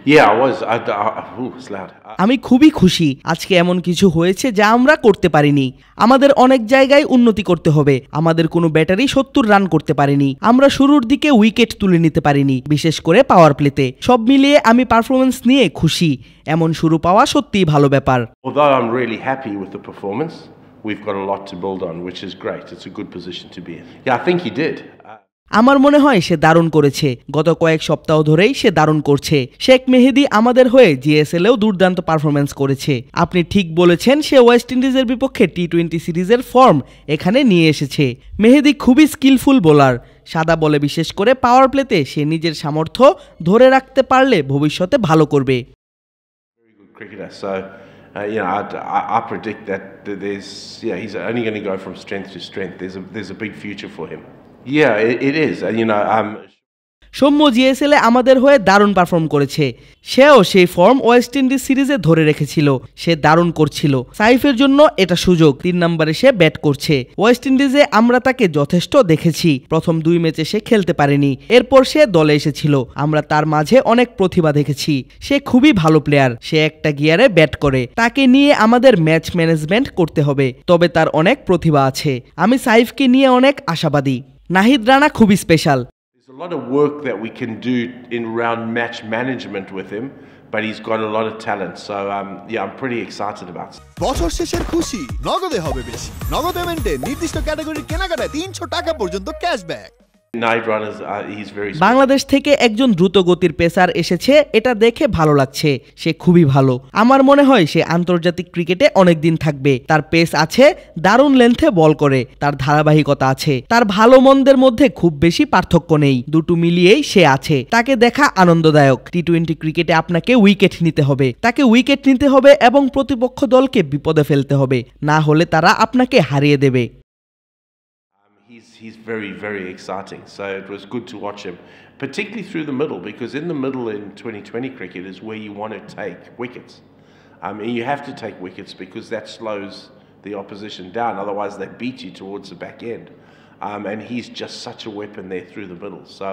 Yeah, I was. It's loud. আমি খুবই খুশি আজকে এমন কিছু হয়েছে যা আমরা করতে পারিনি। আমাদের অনেক জায়গায় উন্নতি করতে হবে। আমাদের কোনো ব্যাটারি 70 রান করতে পারেনি। আমরা শুরুর দিকে উইকেট তুলে নিতে পারিনি, বিশেষ করে পাওয়ার প্লেতে। সব মিলিয়ে আমি পারফরম্যান্স নিয়ে খুশি। এমন শুরু পাওয়া সত্যিই ভালো ব্যাপার। Although I'm really happy with the performance, we've got a lot to build on, which is great. It's a good position to be in. Yeah, I think he did. আমার মনে হয় সে দারুণ করেছে। গত কয়েক সপ্তাহ ধরেই সে দারুণ করছে। শেখ মেহেদী আমাদের হয়ে জিএসএলেও দুর্দান্ত পারফরম্যান্স করেছে। আপনি ঠিক বলেছেন, সে ওয়েস্ট ইন্ডিজের বিপক্ষে টি-20 সিরিজের ফর্ম এখানে নিয়ে এসেছে। মেহেদী খুবই স্কিলফুল বোলার। সাদা বলে বিশেষ করে পাওয়ার প্লেতে সে নিজের সামর্থ্য ধরে রাখতে পারলে ভবিষ্যতে ভালো করবে। Very good cricketer. So, I predict that he's only going to go from strength to strength. There's a big future for him. Yeah, it is. Soumya জিএসএলে আমাদের হয়ে দারুণ পারফর্ম করেছে। সেও সেই ফর্ম ওয়েস্ট ইন্ডিজ সিরিজে ধরে রেখেছিল। সে দারুণ করছিল। সাইফের জন্য এটা সুযোগ। 3 নম্বরে সে ব্যাট করছে। ওয়েস্ট ইন্ডিজে আমরা তাকে যথেষ্ট দেখেছি। প্রথম 2 ম্যাচে সে খেলতে পারেনি, এরপর সে দলে এসেছিল। আমরা তার মাঝে অনেক প্রতিভা দেখেছি। সে খুবই ভালো প্লেয়ার। সে একটা গিয়ারে ব্যাট করে। তাকে নিয়ে আমাদের ম্যাচ ম্যানেজমেন্ট করতে হবে, তবে তার অনেক প্রতিভা আছে। আমি সাইফকে নিয়ে অনেক আশাবাদী। নাহিদ রানা খুবই special. There's a lot of work that we can do in around match management with him, but he's got a lot of talent. So I'm pretty excited about it. বছর শেষের খুশি নগদে হবে বেশি। নগদ পেমেন্টে নির্দিষ্ট ক্যাটাগরির কেনাকাটায় 300 টাকা পর্যন্ত ক্যাশব্যাক। বাংলাদেশ থেকে একজন দ্রুত গতির পেসার এসেছে, এটা দেখে ভালো লাগছে। সে খুবই ভালো। আমার মনে হয় সে আন্তর্জাতিক ক্রিকেটে অনেকদিন থাকবে। তার পেস আছে, দারুণ লেন্থে বল করে, তার ধারাবাহিকতা আছে। তার ভালো মন্দের মধ্যে খুব বেশি পার্থক্য নেই, দুটো মিলিয়েই সে আছে। তাকে দেখা আনন্দদায়ক। টি-20 ক্রিকেটে আপনাকে উইকেট নিতে হবে, তাকে উইকেট নিতে হবে এবং প্রতিপক্ষ দলকে বিপদে ফেলতে হবে, না হলে তারা আপনাকে হারিয়ে দেবে। He's very, very exciting. So it was good to watch him, particularly through the middle, because in the middle in 2020 cricket is where you want to take wickets. And you have to take wickets because that slows the opposition down. Otherwise, they beat you towards the back end. And he's just such a weapon there through the middle. So,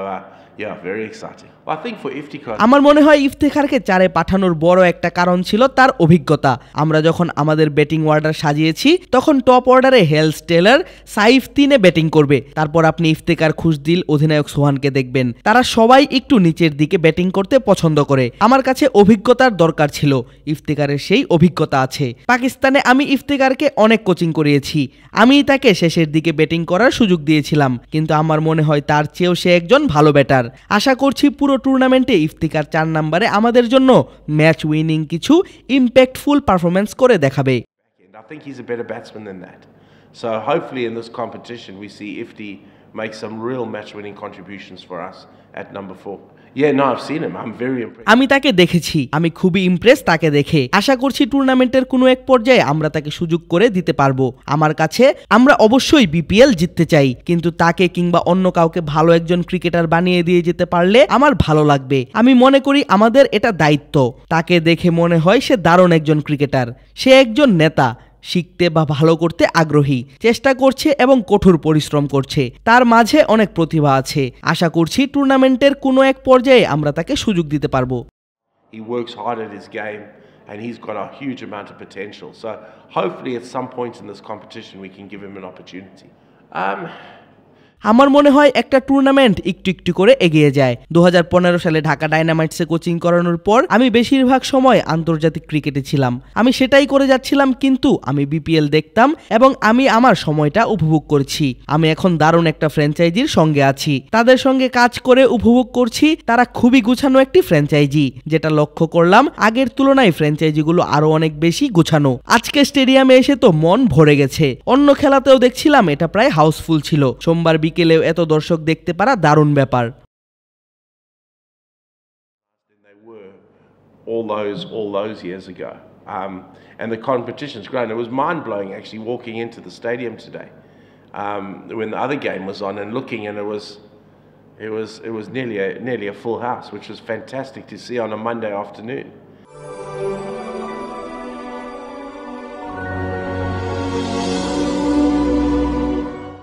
very exciting. Well, I think for Iftikhar... আমার মনে হয় ইফতেখারকে 4-এ পাঠানোর বড় একটা কারণ ছিল তার অভিজ্ঞতা। আমরা যখন আমাদের ব্যাটিং অর্ডার সাজিয়েছি, তখন টপ অর্ডারে হেলস টেলর, সাইফ 3-এ ব্যাটিং করবে। তারপর আপনি ইফতেখার, খুশদিল, অধিনায়ক সোহানকে দেখবেন। তারা সবাই একটু নিচের দিকে ব্যাটিং করতে পছন্দ করে। আমার কাছে অভিজ্ঞতার দরকার ছিল। ইফতেখারের সেই অভিজ্ঞতা আছে। পাকিস্তানে আমি ইফতেখারকে অনেক কোচিং করিয়েছি। আমি তাকে শেষের দিকে ব্যাটিং করার সুযোগ দিয়েছিলাম, কিন্তু আমার মনে হয় তার চেয়েও সে একজন ভালো ব্যাটার। আশা করছি পুরো টুর্নামেন্টে ইফতিখার 4 নম্বরে আমাদের জন্য ম্যাচ উইনিং কিছু ইম্প্যাক্টফুল পারফরম্যান্স করে দেখাবে। I think he's a better batsman than that. So hopefully in this competition we see Ifti make some real match winning contributions for us at number 4. Yeah, no, I've seen him. I'm very impressed. আমি তাকে দেখেছি, আমি খুবই Impress তাকে দেখে। আশা করছি টুর্নামেন্টের কোনো এক পর্যায়ে আমরা তাকে সুযোগ করে দিতে পারবো। আমার কাছে আমরা অবশ্যই বিপিএল জিততে চাই, কিন্তু তাকে কিংবা অন্য কাউকে ভালো একজন ক্রিকেটার বানিয়ে দিয়ে যেতে পারলে আমার ভালো লাগবে। আমি মনে করি আমাদের এটা দায়িত্ব। তাকে দেখে মনে হয় সে দারুণ একজন ক্রিকেটার। সে একজন নেতা, শিখতে বা ভালো করতে আগ্রহী, চেষ্টা করছে এবং কঠোর পরিশ্রম করছে। তার মাঝে অনেক প্রতিভা আছে। আশা করছি টুর্নামেন্টের কোনো এক পর্যায়ে আমরা তাকে সুযোগ দিতে পারবো। He works hard at his game and he's got a huge amount of potential. So hopefully at some point in this competition we can give him an opportunity. আমার মনে হয় একটা টুর্নামেন্ট একটু একটু করে এগিয়ে যায়। 2015 সালে ঢাকা ডায়নামাইটসে কোচিং করানোর পর আমি বেশিরভাগ সময় আন্তর্জাতিক ক্রিকেটে ছিলাম। আমি সেটাই করে যাচ্ছিলাম, কিন্তু আমি বিপিএল দেখতাম এবং আমি আমার সময়টা উপভোগ করছি। আমি এখন দারুণ একটা ফ্র্যাঞ্চাইজির সঙ্গে আছি, তাদের সঙ্গে কাজ করে উপভোগ করছি। তারা খুবই গুছানো একটি ফ্র্যাঞ্চাইজি, যেটা লক্ষ্য করলাম আগের তুলনায় ফ্র্যাঞ্চাইজিগুলো আরো অনেক বেশি গুছানো। আজকে স্টেডিয়ামে এসে তো মন ভরে গেছে। অন্য খেলাতেও দেখছিলাম এটা প্রায় হাউসফুল ছিল। সোমবার বিকেলেও এত দর্শক দেখতে পারা দারুণ ব্যাপার। all those years ago, and the competition's grown. It was mind blowing actually walking into the stadium today when the other game was on and looking, and it was nearly a full house, which was fantastic to see on a Monday afternoon.